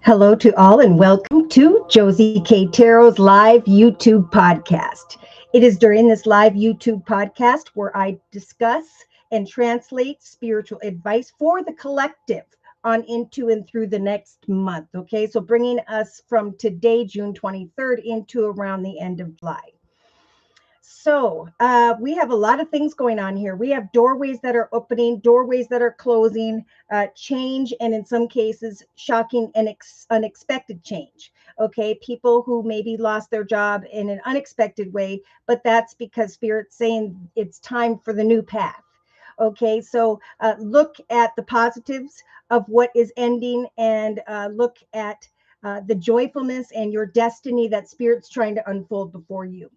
Hello to all, and welcome to Josie K. Tarot's live YouTube podcast. It is during this live YouTube podcast where I discuss and translate spiritual advice for the collective on into and through the next month. Okay, so bringing us from today, June 23rd, into around the end of July. So we have a lot of things going on here. We have doorways that are opening, doorways that are closing, change, and in some cases, shocking and unexpected change. Okay, people who maybe lost their job in an unexpected way, but that's because Spirit's saying it's time for the new path. Okay, so look at the positives of what is ending and look at the joyfulness and your destiny that Spirit's trying to unfold before you.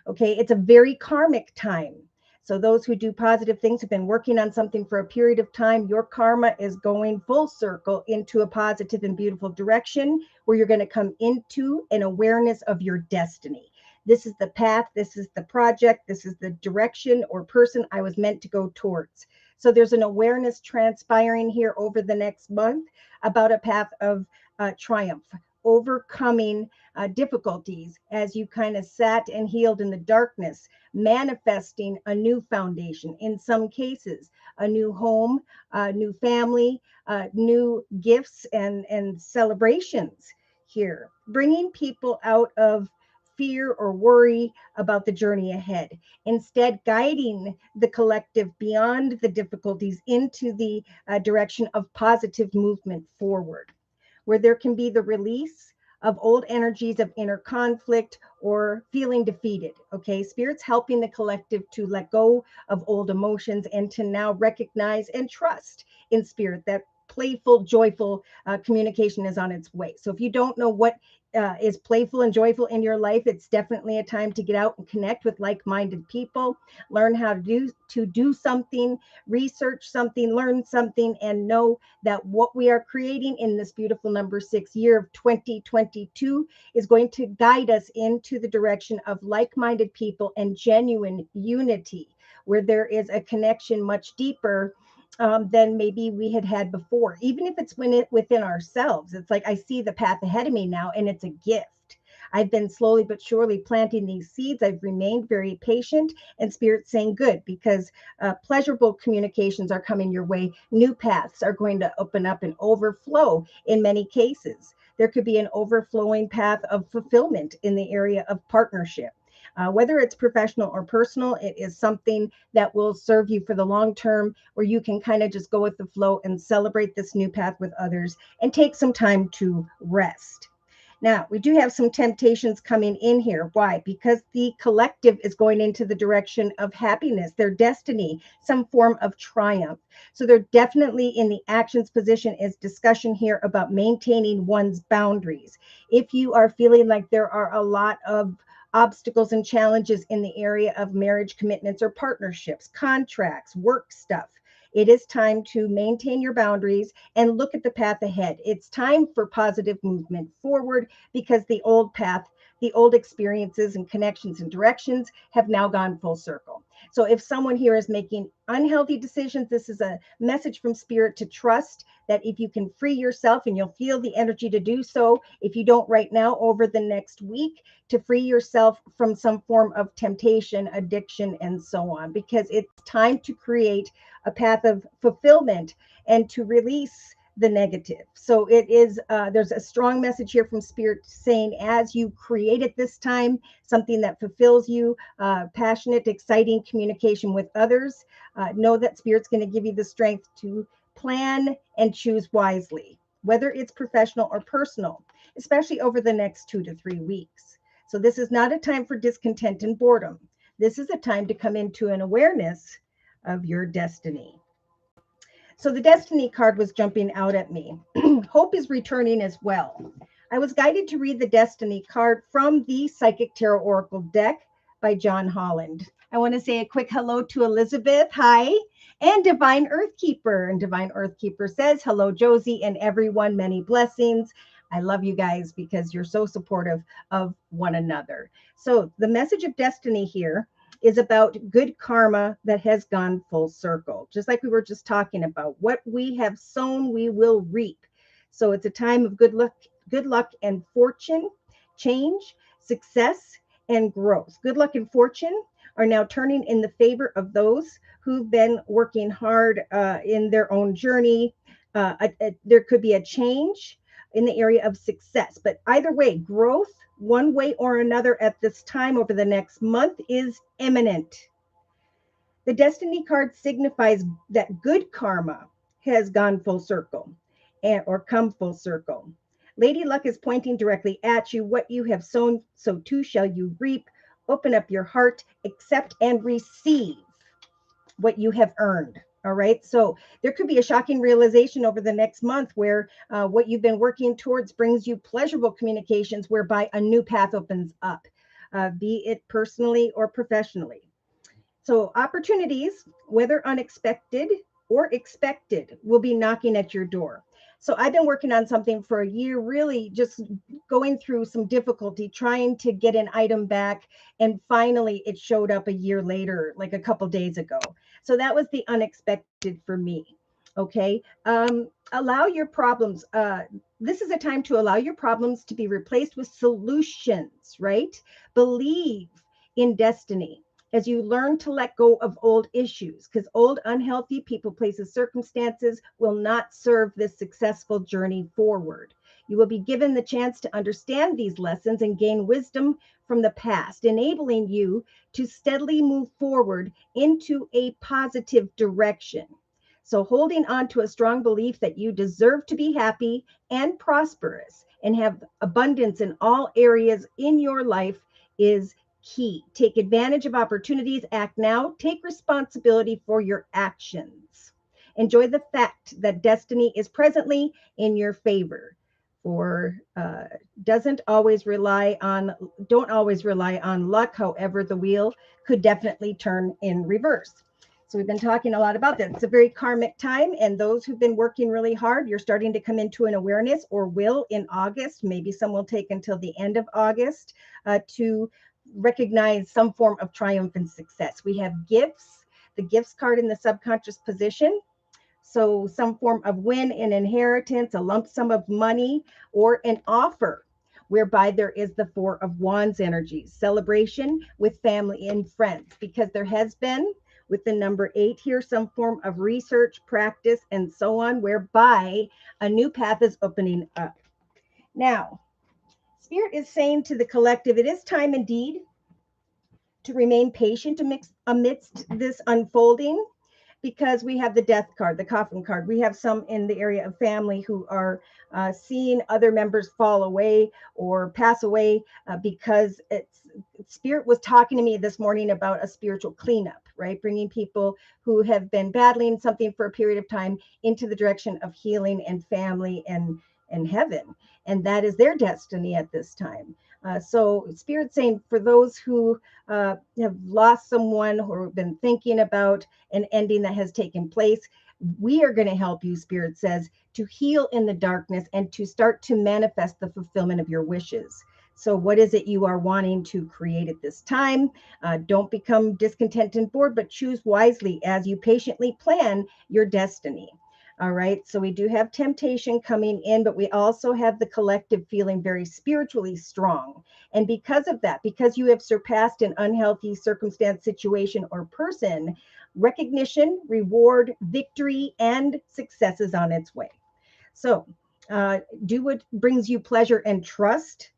Okay, it's a very karmic time. So those who do positive things have been working on something for a period of time. Your karma is going full circle into a positive and beautiful direction where you're going to come into an awareness of your destiny. This is the path, this is the project, this is the direction or person I was meant to go towards. So there's an awareness transpiring here over the next month about a path of triumph, overcoming difficulties as you kind of sat and healed in the darkness, manifesting a new foundation. In some cases, a new home, a new family, new gifts and celebrations here, bringing people out of fear or worry about the journey ahead. Instead, guiding the collective beyond the difficulties into the direction of positive movement forward, where there can be the release of old energies of inner conflict or feeling defeated. Okay, Spirit's helping the collective to let go of old emotions and to now recognize and trust in Spirit that playful, joyful communication is on its way. So if you don't know what is playful and joyful in your life, it's definitely a time to get out and connect with like-minded people, learn how to do something, research something, learn something, and know that what we are creating in this beautiful number 6 year of 2022 is going to guide us into the direction of like-minded people and genuine unity, where there is a connection much deeper than maybe we had before, even if it's within ourselves. It's like I see the path ahead of me now, and it's a gift. I've been slowly but surely planting these seeds. I've remained very patient, and Spirit's saying good, because pleasurable communications are coming your way. New paths are going to open up and overflow in many cases. There could be an overflowing path of fulfillment in the area of partnership. Whether it's professional or personal, it is something that will serve you for the long term, where you can kind of just go with the flow and celebrate this new path with others and take some time to rest. Now, we do have some temptations coming in here. Why? Because the collective is going into the direction of happiness, their destiny, some form of triumph. So they're definitely in the actions position is discussion here about maintaining one's boundaries. If you are feeling like there are a lot of obstacles and challenges in the area of marriage commitments or partnerships, contracts, work stuff, it is time to maintain your boundaries and look at the path ahead. It's time for positive movement forward, because the old path, the old experiences and connections and directions have now gone full circle. So if someone here is making unhealthy decisions, this is a message from Spirit to trust that if you can free yourself, and you'll feel the energy to do so, if you don't right now, over the next week, to free yourself from some form of temptation, addiction, and so on, because it's time to create a path of fulfillment and to release the negative. So it is, there's a strong message here from Spirit saying, as you create it this time, something that fulfills you, passionate, exciting communication with others, know that Spirit's going to give you the strength to plan and choose wisely, whether it's professional or personal, especially over the next 2 to 3 weeks. So this is not a time for discontent and boredom. This is a time to come into an awareness of your destiny. So the destiny card was jumping out at me. Hope is returning as well. I was guided to read the destiny card from the Psychic Tarot Oracle deck by John Holland. I want to say a quick hello to Elizabeth. Hi. And Divine Earthkeeper. And Divine Earthkeeper says, hello, Josie and everyone. Many blessings. I love you guys because you're so supportive of one another. So the message of destiny here is about good karma that has gone full circle. Just like we were just talking about, what we have sown, we will reap. So it's a time of good luck and fortune, change, success, and growth. Good luck and fortune are now turning in the favor of those who've been working hard in their own journey. There could be a change in the area of success, but either way, growth, one way or another at this time over the next month, is imminent. The destiny card signifies that good karma has gone full circle or come full circle. Lady Luck is pointing directly at you. What you have sown, so too shall you reap. Open up your heart, accept and receive what you have earned. All right. So there could be a shocking realization over the next month where what you've been working towards brings you pleasurable communications whereby a new path opens up, be it personally or professionally. So opportunities, whether unexpected or expected, will be knocking at your door. So I've been working on something for a year, really just going through some difficulty trying to get an item back. And finally, it showed up a year later, like a couple days ago. So that was the unexpected for me. Okay. Allow your problems. This is a time to allow your problems to be replaced with solutions, right? Believe in destiny as you learn to let go of old issues, because old unhealthy people, places, circumstances will not serve this successful journey forward. You will be given the chance to understand these lessons and gain wisdom from the past, enabling you to steadily move forward into a positive direction. So, holding on to a strong belief that you deserve to be happy and prosperous and have abundance in all areas in your life is key. Take advantage of opportunities, act now, take responsibility for your actions. Enjoy the fact that destiny is presently in your favor. For doesn't always rely on don't always rely on luck. However, the wheel could definitely turn in reverse. So we've been talking a lot about that. It's a very karmic time, and those who've been working really hard, you're starting to come into an awareness, or will in August. Maybe some will take until the end of August to recognize some form of triumph and success. We have gifts, the gifts card in the subconscious position. So some form of win, an inheritance, a lump sum of money, or an offer whereby there is the Four of Wands energies, celebration with family and friends, because there has been with the number 8 here some form of research, practice, and so on, whereby a new path is opening up. Now, Spirit is saying to the collective, it is time indeed to remain patient amidst this unfolding, because we have the death card, the coffin card. We have some in the area of family who are seeing other members fall away or pass away because Spirit was talking to me this morning about a spiritual cleanup, right? Bringing people who have been battling something for a period of time into the direction of healing and family and heaven. And that is their destiny at this time. So Spirit saying for those who have lost someone or have been thinking about an ending that has taken place, we are going to help you, Spirit says, to heal in the darkness and to start to manifest the fulfillment of your wishes. So what is it you are wanting to create at this time? Don't become discontent and bored, but choose wisely as you patiently plan your destiny. All right. So we do have temptation coming in, but we also have the collective feeling very spiritually strong. And because of that, because you have surpassed an unhealthy circumstance, situation, or person, recognition, reward, victory, and success is on its way. So do what brings you pleasure and trust.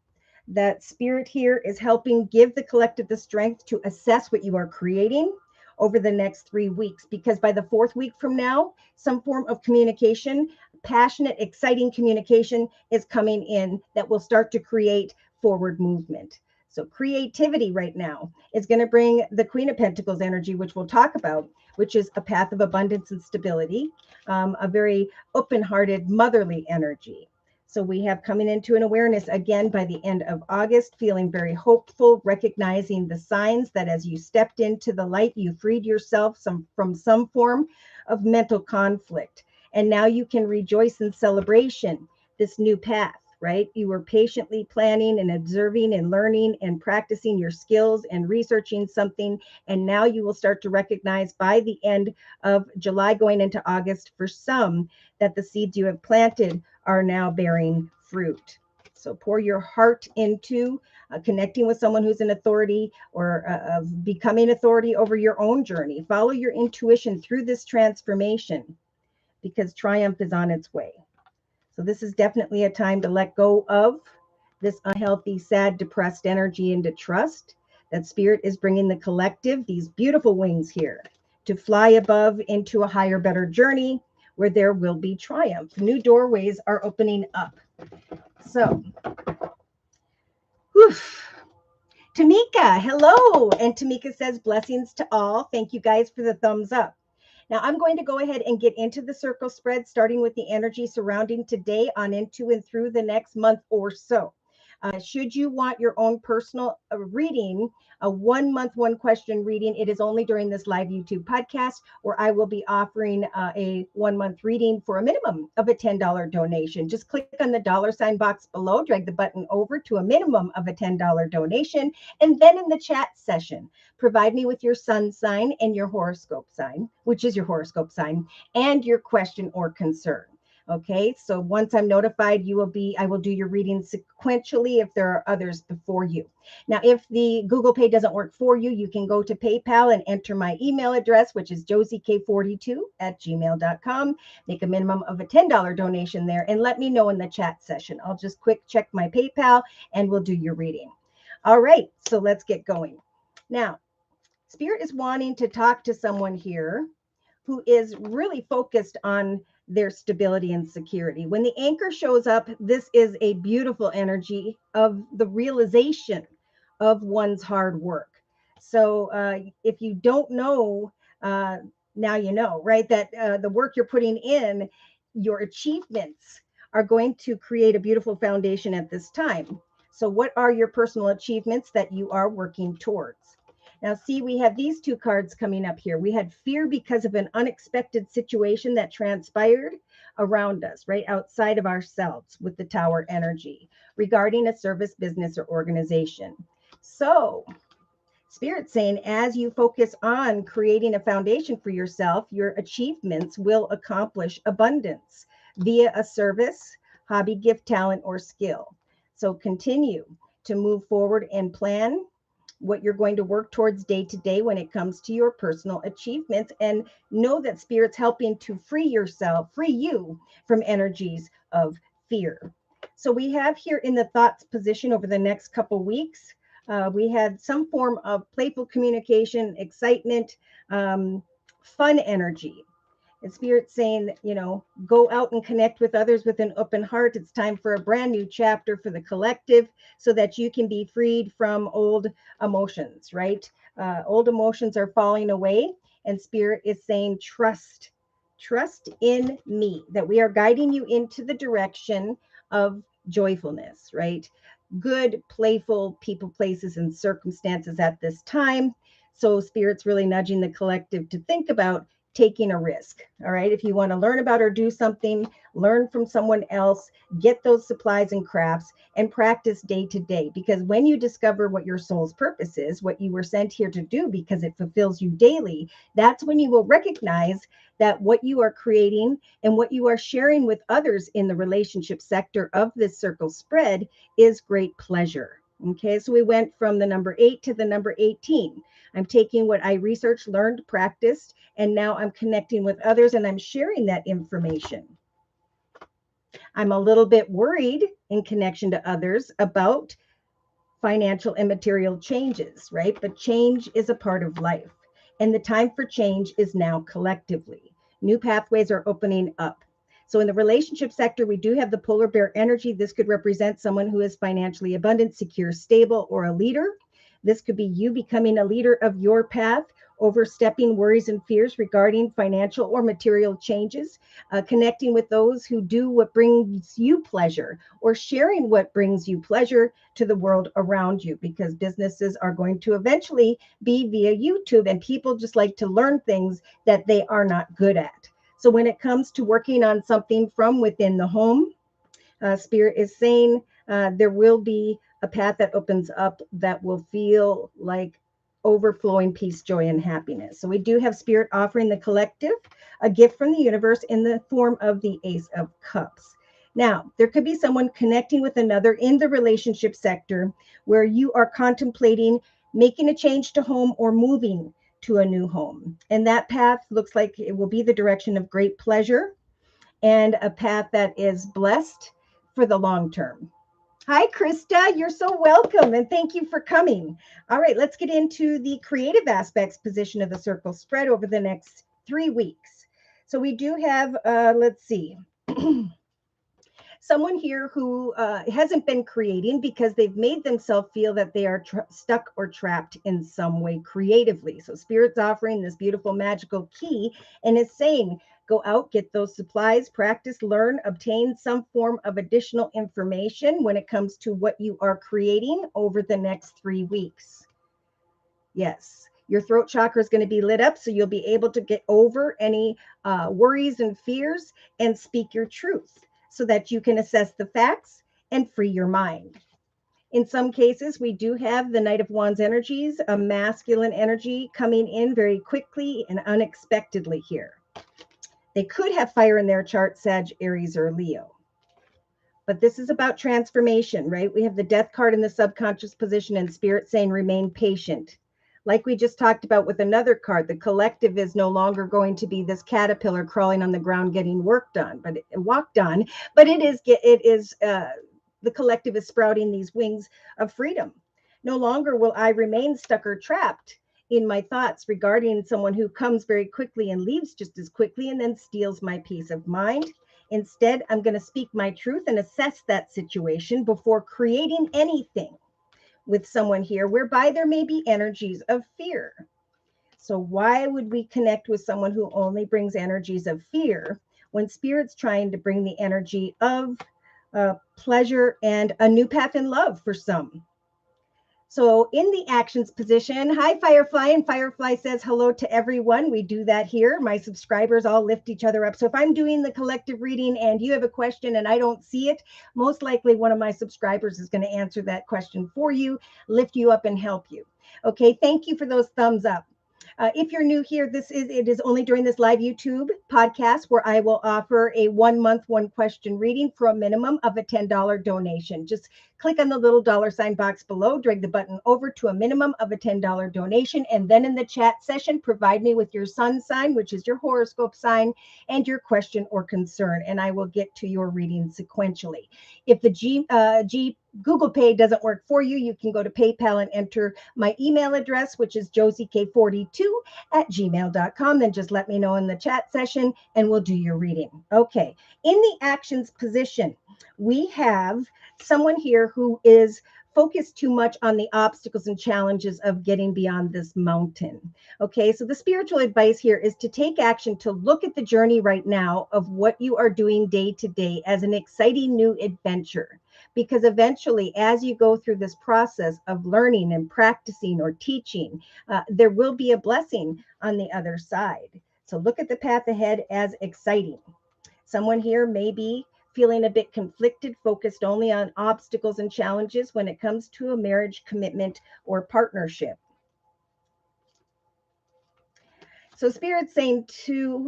That Spirit here is helping give the collective the strength to assess what you are creating over the next 3 weeks, because by the 4th week from now, some form of communication, passionate, exciting communication is coming in that will start to create forward movement. So creativity right now is going to bring the Queen of Pentacles energy, which we'll talk about, which is a path of abundance and stability, a very open-hearted, motherly energy. So we have coming into an awareness again by the end of August, feeling very hopeful, recognizing the signs that as you stepped into the light, you freed yourself from some form of mental conflict. And now you can rejoice in celebration, this new path, right? You were patiently planning and observing and learning and practicing your skills and researching something. And now you will start to recognize by the end of July, going into August, for some, that the seeds you have planted are now bearing fruit. So pour your heart into connecting with someone who's an authority, or becoming authority over your own journey. Follow your intuition through this transformation, because triumph is on its way. So this is definitely a time to let go of this unhealthy, sad, depressed energy, and to trust that spirit is bringing the collective, these beautiful wings here, to fly above into a higher, better journey where there will be triumph. New doorways are opening up. So, whew. Tamika, hello. And Tamika says, blessings to all. Thank you guys for the thumbs up. Now I'm going to go ahead and get into the circle spread, starting with the energy surrounding today on into and through the next month or so. Should you want your own personal reading, a 1 month, one question reading, it is only during this live YouTube podcast, where I will be offering a 1 month reading for a minimum of a $10 donation. Just click on the $ box below, drag the button over to a minimum of a $10 donation, and then in the chat session, provide me with your sun sign and your horoscope sign, which is your horoscope sign, and your question or concern. Okay, so once I'm notified, I will do your reading sequentially if there are others before you. Now, if the Google Pay doesn't work for you, you can go to PayPal and enter my email address, which is josiek42@gmail.com. Make a minimum of a $10 donation there and let me know in the chat session. I'll just quick check my PayPal and we'll do your reading. All right, so let's get going. Now, Spirit is wanting to talk to someone here who is really focused on their stability and security. When the anchor shows up, this is a beautiful energy of the realization of one's hard work. So if you don't know, now you know, right? That the work you're putting in, your achievements are going to create a beautiful foundation at this time. So what are your personal achievements that you are working towards? Now, see, we have these two cards coming up here. We had fear because of an unexpected situation that transpired around us, right outside of ourselves, with the Tower energy regarding a service, business, or organization. So, Spirit saying, as you focus on creating a foundation for yourself, your achievements will accomplish abundance via a service, hobby, gift, talent, or skill. So continue to move forward and plan what you're going to work towards day to day when it comes to your personal achievements, and know that Spirit's helping to free you from energies of fear. So we have here in the thoughts position over the next couple weeks, we had some form of playful communication, excitement, fun energy. And Spirit's saying, go out and connect with others with an open heart. It's time for a brand new chapter for the collective so that you can be freed from old emotions, right? Old emotions are falling away. And Spirit is saying, trust in me, that we are guiding you into the direction of joyfulness, right? Good, playful people, places, and circumstances at this time. So Spirit's really nudging the collective to think about taking a risk. All right. If you want to learn about or do something, learn from someone else, get those supplies and crafts, and practice day to day. Because when you discover what your soul's purpose is, what you were sent here to do because it fulfills you daily, that's when you will recognize that what you are creating and what you are sharing with others in the relationship sector of this circle spread is great pleasure. Okay, so we went from the number 8 to the number 18. I'm taking what I researched, learned, practiced, and now I'm connecting with others and I'm sharing that information. I'm a little bit worried in connection to others about financial and material changes, right? But change is a part of life. And the time for change is now collectively. New pathways are opening up. So in the relationship sector, we do have the polar bear energy. This could represent someone who is financially abundant, secure, stable, or a leader. This could be you becoming a leader of your path, overstepping worries and fears regarding financial or material changes, connecting with those who do what brings you pleasure, or sharing what brings you pleasure to the world around you, because businesses are going to eventually be via YouTube, and people just like to learn things that they are not good at. So when it comes to working on something from within the home, Spirit is saying there will be a path that opens up that will feel like overflowing peace, joy, and happiness. So we do have Spirit offering the collective a gift from the universe in the form of the Ace of Cups. Now, there could be someone connecting with another in the relationship sector where you are contemplating making a change to home or moving to a new home. And that path looks like it will be the direction of great pleasure and a path that is blessed for the long term. Hi, Krista. You're so welcome and thank you for coming. All right, let's get into the creative aspects position of the circle spread over the next 3 weeks. So we do have, let's see. Someone here who hasn't been creating because they've made themselves feel that they are stuck or trapped in some way creatively. So Spirit's offering this beautiful magical key and is saying, go out, get those supplies, practice, learn, obtain some form of additional information when it comes to what you are creating over the next 3 weeks. Yes, your throat chakra is going to be lit up, so you'll be able to get over any worries and fears and speak your truth so that you can assess the facts and free your mind. In some cases, we do have the Knight of Wands energies, a masculine energy coming in very quickly and unexpectedly here. They could have fire in their chart, Sag, Aries, or Leo. But this is about transformation, right? We have the Death card in the subconscious position and Spirit saying remain patient. Like we just talked about with another card, the collective is no longer going to be this caterpillar crawling on the ground getting work done, but walk done. But it is the collective is sprouting these wings of freedom. No longer will I remain stuck or trapped in my thoughts regarding someone who comes very quickly and leaves just as quickly and then steals my peace of mind. Instead, I'm going to speak my truth and assess that situation before creating anything with someone here whereby there may be energies of fear. So why would we connect with someone who only brings energies of fear when Spirit's trying to bring the energy of pleasure and a new path in love for some? So in the actions position, hi Firefly, and Firefly says hello to everyone. We do that here. My subscribers all lift each other up. So if I'm doing the collective reading and you have a question and I don't see it, most likely one of my subscribers is going to answer that question for you, lift you up and help you. Okay, thank you for those thumbs up. If you're new here, it is only during this live YouTube podcast where I will offer a 1 month, 1 question reading for a minimum of a $10 donation. Just click on the little $ box below, drag the button over to a minimum of a $10 donation, and then in the chat session, provide me with your sun sign, which is your horoscope sign, and your question or concern, and I will get to your reading sequentially. If the Google Pay doesn't work for you, you can go to PayPal and enter my email address, which is josiek42@gmail.com. Then just let me know in the chat session and we'll do your reading. Okay. In the actions position, we have someone here who is focused too much on the obstacles and challenges of getting beyond this mountain. Okay, so the spiritual advice here is to take action, to look at the journey right now of what you are doing day to day as an exciting new adventure. Because eventually, as you go through this process of learning and practicing or teaching, there will be a blessing on the other side. So look at the path ahead as exciting. Someone here may be feeling a bit conflicted, focused only on obstacles and challenges when it comes to a marriage, commitment, or partnership. So Spirit's saying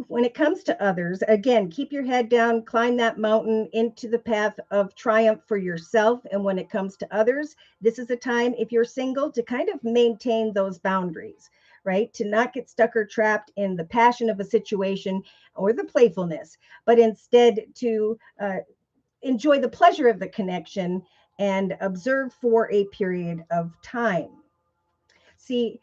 when it comes to others, again, keep your head down, climb that mountain into the path of triumph for yourself. And when it comes to others, this is a time, if you're single, to kind of maintain those boundaries, right? To not get stuck or trapped in the passion of a situation or the playfulness, but instead to enjoy the pleasure of the connection and observe for a period of time. See,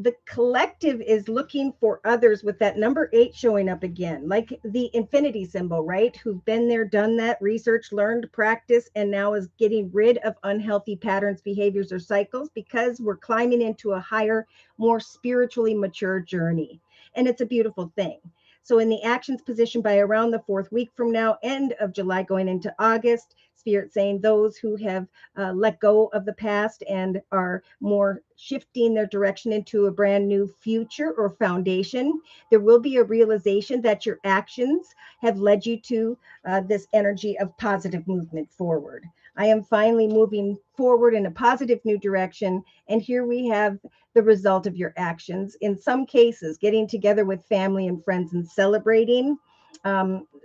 the collective is looking for others with that number 8 showing up again, like the infinity symbol, right? Who've been there, done that, research, learned, practice, and now is getting rid of unhealthy patterns, behaviors, or cycles because we're climbing into a higher, more spiritually mature journey. And it's a beautiful thing. So in the actions position by around the 4th week from now, end of July going into August, Spirit saying those who have let go of the past and are more shifting their direction into a brand new future or foundation, there will be a realization that your actions have led you to this energy of positive movement forward. I am finally moving forward in a positive new direction. And here we have the result of your actions. In some cases, getting together with family and friends and celebrating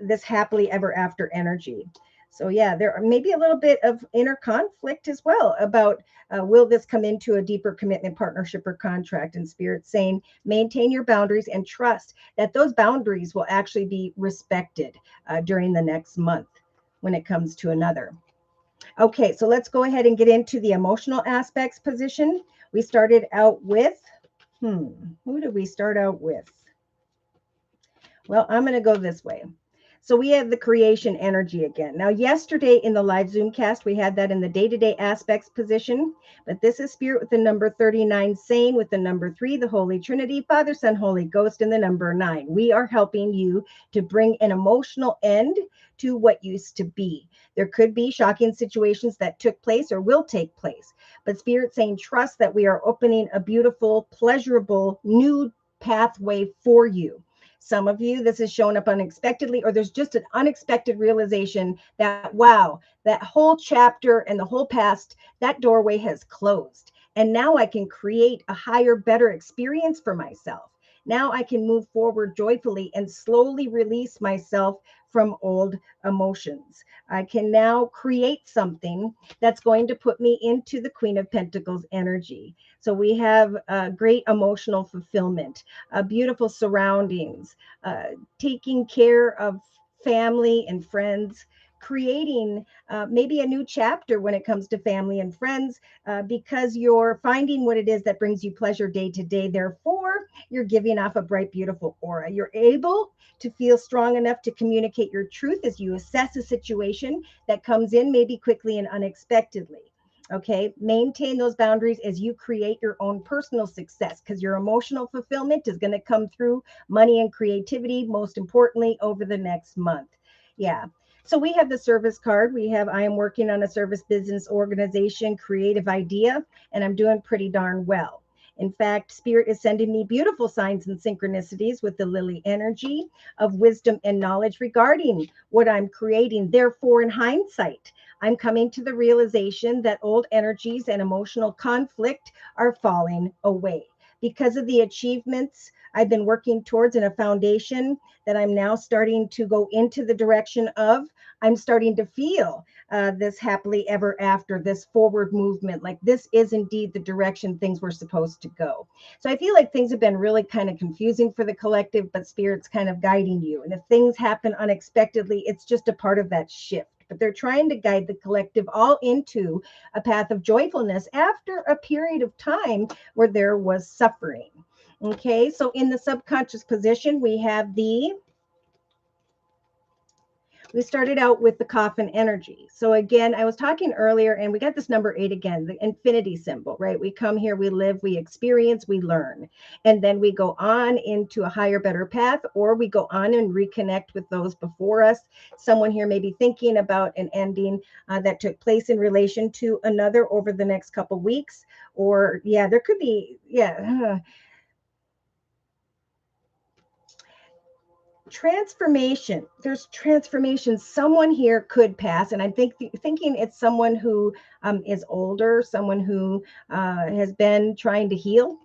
this happily ever after energy. So yeah, there may be a little bit of inner conflict as well about will this come into a deeper commitment, partnership, or contract? And Spirit saying maintain your boundaries and trust that those boundaries will actually be respected during the next month when it comes to another. Okay, so let's go ahead and get into the emotional aspects position. We started out with, who did we start out with? Well, I'm going to go this way. So we have the creation energy again. Now, yesterday in the live Zoom cast, we had that in the day-to-day aspects position, but this is Spirit with the number 39, sane with the number 3, the Holy Trinity, Father, Son, Holy Ghost, and the number 9. We are helping you to bring an emotional end to what used to be. There could be shocking situations that took place or will take place, but Spirit saying trust that we are opening a beautiful, pleasurable, new pathway for you. Some of you, this has shown up unexpectedly, or there's just an unexpected realization that, wow, that whole chapter and the whole past, that doorway has closed. And now I can create a higher, better experience for myself. Now I can move forward joyfully and slowly release myself from old emotions. I can now create something that's going to put me into the Queen of Pentacles energy. So we have great emotional fulfillment, beautiful surroundings, taking care of family and friends, creating maybe a new chapter when it comes to family and friends because you're finding what it is that brings you pleasure day to day. Therefore, you're giving off a bright, beautiful aura. You're able to feel strong enough to communicate your truth as you assess a situation that comes in maybe quickly and unexpectedly. Okay, maintain those boundaries as you create your own personal success because your emotional fulfillment is going to come through money and creativity, most importantly, over the next month. Yeah. So we have the service card. We have I am working on a service business organization, creative idea, and I'm doing pretty darn well. In fact, Spirit is sending me beautiful signs and synchronicities with the Lily energy of wisdom and knowledge regarding what I'm creating. Therefore, in hindsight, I'm coming to the realization that old energies and emotional conflict are falling away because of the achievements I've been working towards in a foundation that I'm now starting to go into the direction of. I'm starting to feel this happily ever after, this forward movement. Like this is indeed the direction things were supposed to go. So I feel like things have been really kind of confusing for the collective, but Spirit's kind of guiding you. And if things happen unexpectedly, it's just a part of that shift. But they're trying to guide the collective all into a path of joyfulness after a period of time where there was suffering. Okay, so in the subconscious position, we started out with the coffin energy. So again, I was talking earlier and we got this number 8 again, the infinity symbol, right? We come here, we live, we experience, we learn. And then we go on into a higher, better path, or we go on and reconnect with those before us. Someone here may be thinking about an ending that took place in relation to another over the next couple weeks. Or yeah, there could be, transformation. There's transformation. Someone here could pass, and I'm thinking it's someone who is older, someone who has been trying to heal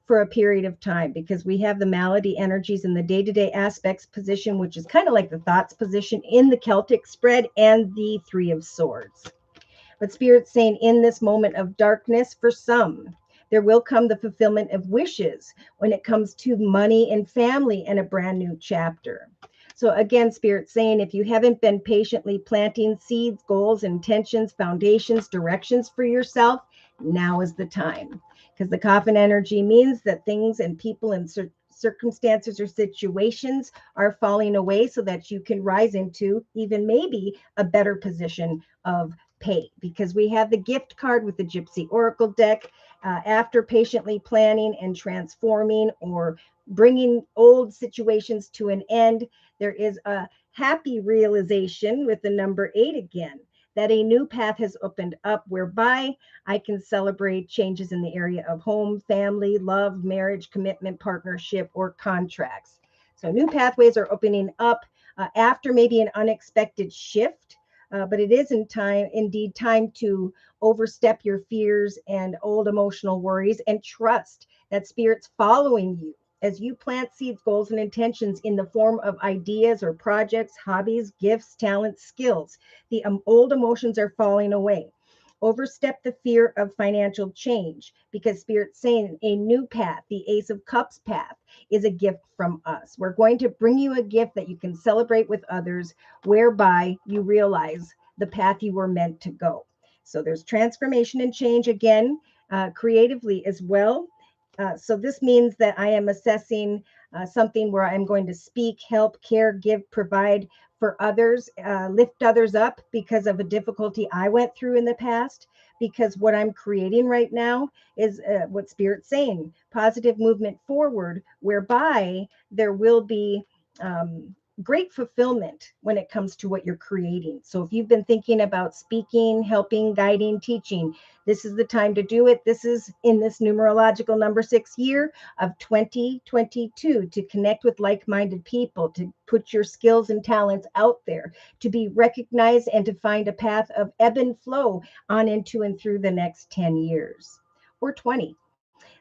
for a period of time, because we have the malady energies in the day-to-day aspects position, which is kind of like the thoughts position in the Celtic spread, and the 3 of Swords. But Spirit's saying in this moment of darkness, for some, there will come the fulfillment of wishes when it comes to money and family and a brand new chapter. So again, Spirit saying, if you haven't been patiently planting seeds, goals, intentions, foundations, directions for yourself, now is the time. Because the coffin energy means that things and people and circumstances or situations are falling away so that you can rise into even maybe a better position of pay, because we have the gift card with the Gypsy Oracle deck. After patiently planning and transforming or bringing old situations to an end. There is a happy realization with the number 8 again, that a new path has opened up whereby I can celebrate changes in the area of home, family, love, marriage, commitment, partnership, or contracts. So new pathways are opening up after maybe an unexpected shift. But it is indeed time to overstep your fears and old emotional worries and trust that Spirit's following you as you plant seeds, goals, and intentions in the form of ideas or projects, hobbies, gifts, talents, skills. The old emotions are falling away. Overstep the fear of financial change because Spirit's saying a new path, the Ace of Cups path, is a gift from us. We're going to bring you a gift that you can celebrate with others, whereby you realize the path you were meant to go. So there's transformation and change again, creatively as well. So this means that I am assessing something where I'm going to speak, help, care, give, provide for others, lift others up because of a difficulty I went through in the past. Because what I'm creating right now is what Spirit's saying, positive movement forward, whereby there will be great fulfillment when it comes to what you're creating. So if you've been thinking about speaking, helping, guiding, teaching, this is the time to do it. This is in this numerological number 6 year of 2022 to connect with like-minded people, to put your skills and talents out there, to be recognized, and to find a path of ebb and flow on into and through the next 10 years or 20.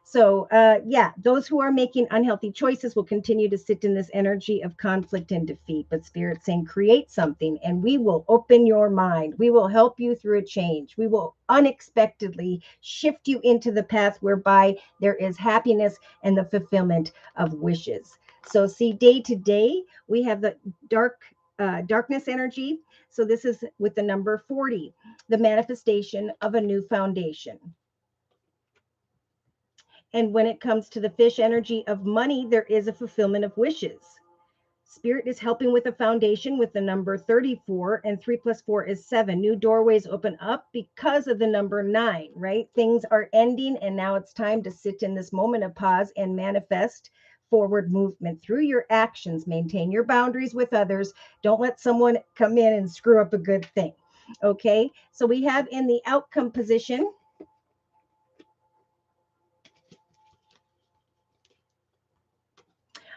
So, yeah, those who are making unhealthy choices will continue to sit in this energy of conflict and defeat. But Spirit's saying, create something, and we will open your mind. We will help you through a change. We will unexpectedly shift you into the path whereby there is happiness and the fulfillment of wishes. So, see, day to day, we have the darkness energy. So, this is with the number 40, the manifestation of a new foundation. And when it comes to the fish energy of money, there is a fulfillment of wishes. Spirit is helping with a foundation with the number 34, and 3 plus 4 is 7. New doorways open up because of the number 9, right? Things are ending, and now it's time to sit in this moment of pause and manifest forward movement through your actions. Maintain your boundaries with others. Don't let someone come in and screw up a good thing. Okay, so we have in the outcome position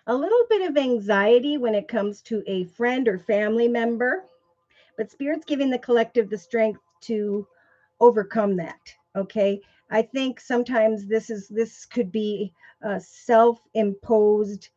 a little bit of anxiety when it comes to a friend or family member, but Spirit's giving the collective the strength to overcome that. Okay. I think sometimes this could be a self-imposed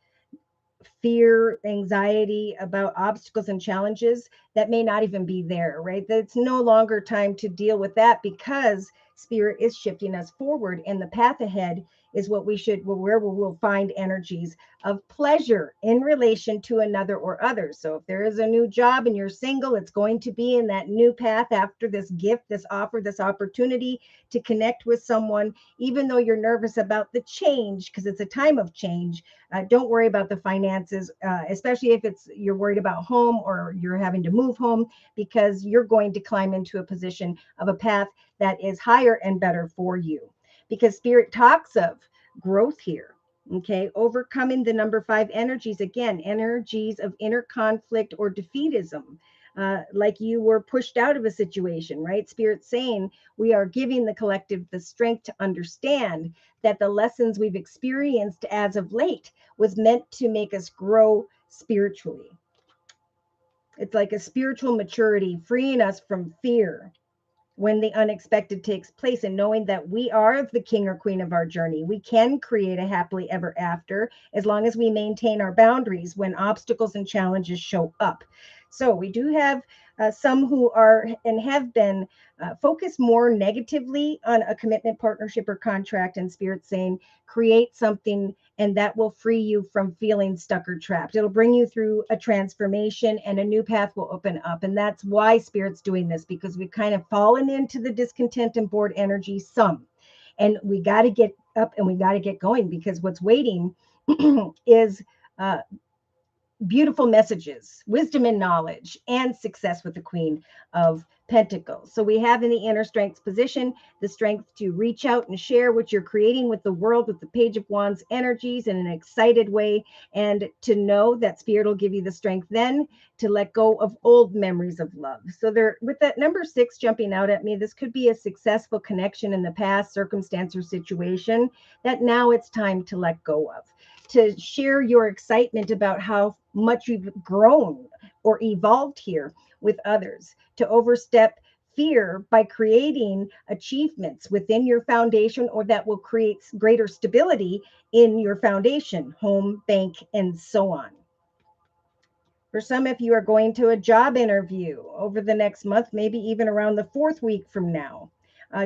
fear, anxiety about obstacles and challenges that may not even be there, right? That it's no longer time to deal with that because Spirit is shifting us forward, and the path ahead is what we should, where we will find energies of pleasure in relation to another or others. So if there is a new job and you're single, it's going to be in that new path after this gift, this offer, this opportunity to connect with someone, even though you're nervous about the change, because it's a time of change. Don't worry about the finances, especially if it's you're worried about home or you're having to move home, because you're going to climb into a position of a path that is higher and better for you. Because Spirit talks of growth here. Okay, overcoming the number 5 energies, again, energies of inner conflict or defeatism. Like you were pushed out of a situation, right? Spirit saying we are giving the collective the strength to understand that the lessons we've experienced as of late was meant to make us grow spiritually. It's like a spiritual maturity, freeing us from fear when the unexpected takes place, and knowing that we are the king or queen of our journey. We can create a happily ever after as long as we maintain our boundaries when obstacles and challenges show up. So we do have some who are and have been focused more negatively on a commitment, partnership, or contract, and Spirit saying create something, and that will free you from feeling stuck or trapped. It'll bring you through a transformation, and a new path will open up. And that's why Spirit's doing this, because we've kind of fallen into the discontent and bored energy some. And we got to get up and we got to get going, because what's waiting is beautiful messages, wisdom and knowledge, and success with the Queen of Pentacles. So we have in the inner strength position the strength to reach out and share what you're creating with the world with the Page of Wands energies in an excited way, and to know that Spirit will give you the strength then to let go of old memories of love. So there, with that number 6 jumping out at me, this could be a successful connection in the past, circumstance or situation that now it's time to let go of, to share your excitement about how much you've grown or evolved here with others, to overstep fear by creating achievements within your foundation, or that will create greater stability in your foundation, home, bank, and so on. For some, if you are going to a job interview over the next month, maybe even around the 4th week from now,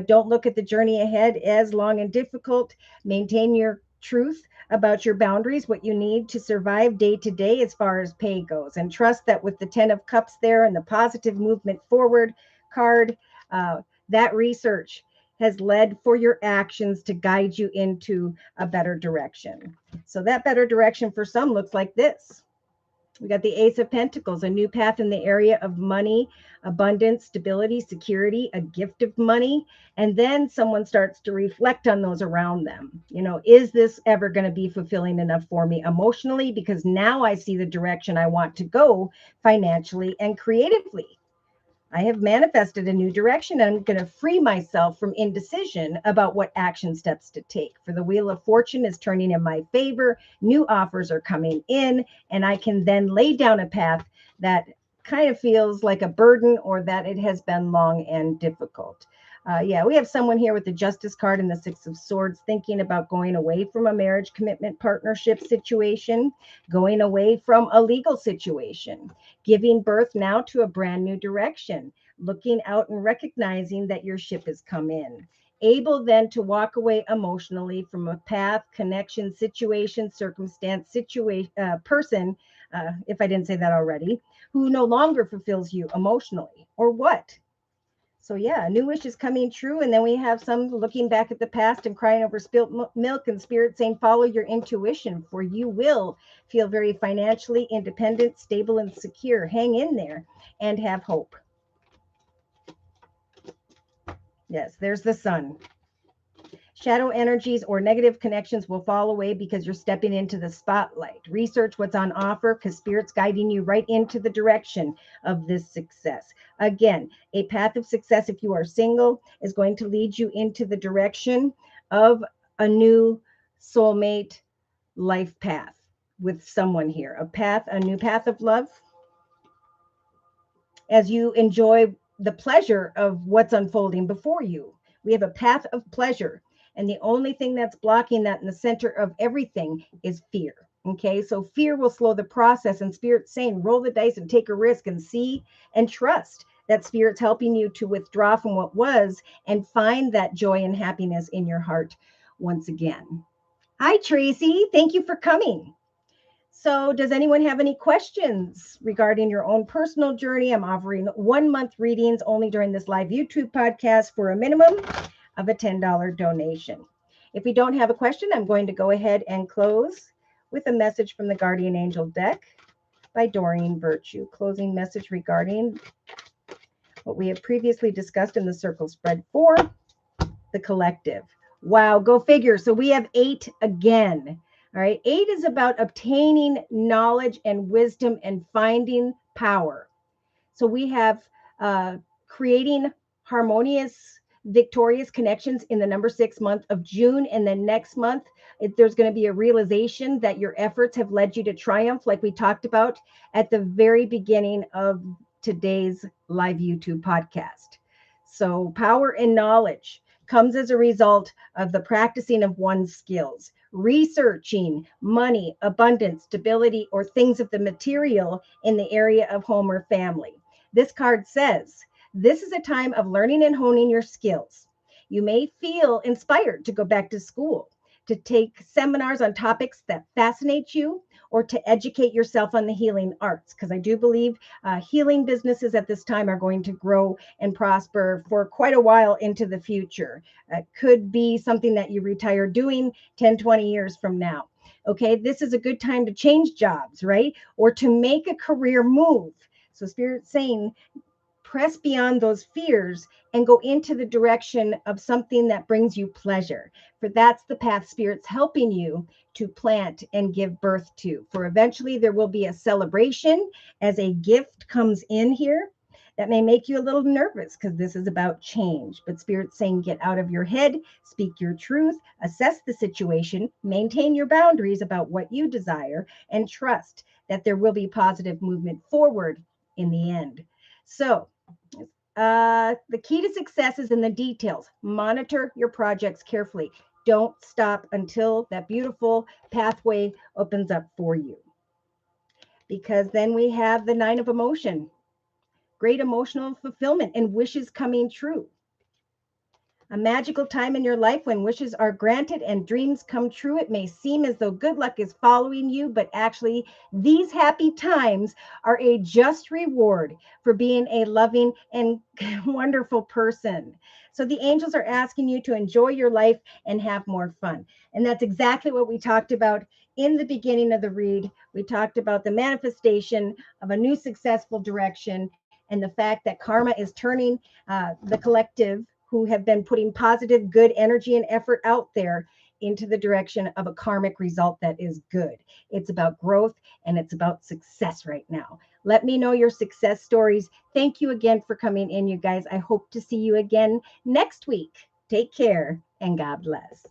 don't look at the journey ahead as long and difficult. Maintain your truth about your boundaries, what you need to survive day to day as far as pay goes. And trust that with the 10 of Cups there and the positive movement forward card, that research has led for your actions to guide you into a better direction. So that better direction for some looks like this. We got the Ace of Pentacles, a new path in the area of money, abundance, stability, security, a gift of money. And then someone starts to reflect on those around them. You know, is this ever going to be fulfilling enough for me emotionally? Because now I see the direction I want to go financially and creatively. I have manifested a new direction. I'm going to free myself from indecision about what action steps to take. For the Wheel of Fortune is turning in my favor. New offers are coming in, and I can then lay down a path that kind of feels like a burden, or that it has been long and difficult. Yeah, we have someone here with the Justice card and the Six of Swords thinking about going away from a marriage, commitment, partnership situation, going away from a legal situation, giving birth now to a brand new direction, looking out and recognizing that your ship has come in. Able then to walk away emotionally from a path, connection, situation, circumstance, person, if I didn't say that already, who no longer fulfills you emotionally, or what? So yeah, a new wish is coming true. And then we have some looking back at the past and crying over spilt milk, and Spirit saying, follow your intuition, for you will feel very financially independent, stable, and secure. Hang in there and have hope. Yes, there's the sun. Shadow energies or negative connections will fall away because you're stepping into the spotlight. Research what's on offer, because Spirit's guiding you right into the direction of this success. Again, a path of success, if you are single, is going to lead you into the direction of a new soulmate life path with someone here. A new path of love, as you enjoy the pleasure of what's unfolding before you. We have a path of pleasure. And the only thing that's blocking that in the center of everything is fear. Okay, so fear will slow the process, and Spirit's saying, roll the dice and take a risk and see and trust that Spirit's helping you to withdraw from what was and find that joy and happiness in your heart once again. Hi, Tracy. Thank you for coming. So does anyone have any questions regarding your own personal journey? I'm offering 1-month readings only during this live YouTube podcast for a minimum of a $10 donation. If we don't have a question, I'm going to go ahead and close with a message from the Guardian Angel deck by Doreen Virtue. Closing message regarding what we have previously discussed in the circle spread for the collective. Wow, go figure. So we have 8 again. All right. 8 is about obtaining knowledge and wisdom and finding power. So we have creating harmonious, victorious connections in the number 6 month of June. And then next month, there's going to be a realization that your efforts have led you to triumph, like we talked about at the very beginning of today's live YouTube podcast. So power and knowledge comes as a result of the practicing of one's skills, researching money, abundance, stability, or things of the material in the area of home or family. This card says, this is a time of learning and honing your skills. You may feel inspired to go back to school, to take seminars on topics that fascinate you, or to educate yourself on the healing arts, because I do believe healing businesses at this time are going to grow and prosper for quite a while into the future. Could be something that you retire doing 10, 20 years from now. Okay, this is a good time to change jobs, right? Or to make a career move. So Spirit's saying, press beyond those fears and go into the direction of something that brings you pleasure. For that's the path Spirit's helping you to plant and give birth to. For eventually there will be a celebration as a gift comes in here. That may make you a little nervous because this is about change. But Spirit's saying, get out of your head, speak your truth, assess the situation, maintain your boundaries about what you desire, and trust that there will be positive movement forward in the end. So, the key to success is in the details. Monitor your projects carefully. Don't stop until that beautiful pathway opens up for you. Because then we have the Nine of Emotion, great emotional fulfillment and wishes coming true. A magical time in your life when wishes are granted and dreams come true. It may seem as though good luck is following you, but actually, these happy times are a just reward for being a loving and wonderful person. So, the angels are asking you to enjoy your life and have more fun. And that's exactly what we talked about in the beginning of the read. We talked about the manifestation of a new successful direction and the fact that karma is turning the collective who have been putting positive, good energy and effort out there into the direction of a karmic result that is good. It's about growth and it's about success right now. Let me know your success stories. Thank you again for coming in, you guys. I hope to see you again next week. Take care and God bless.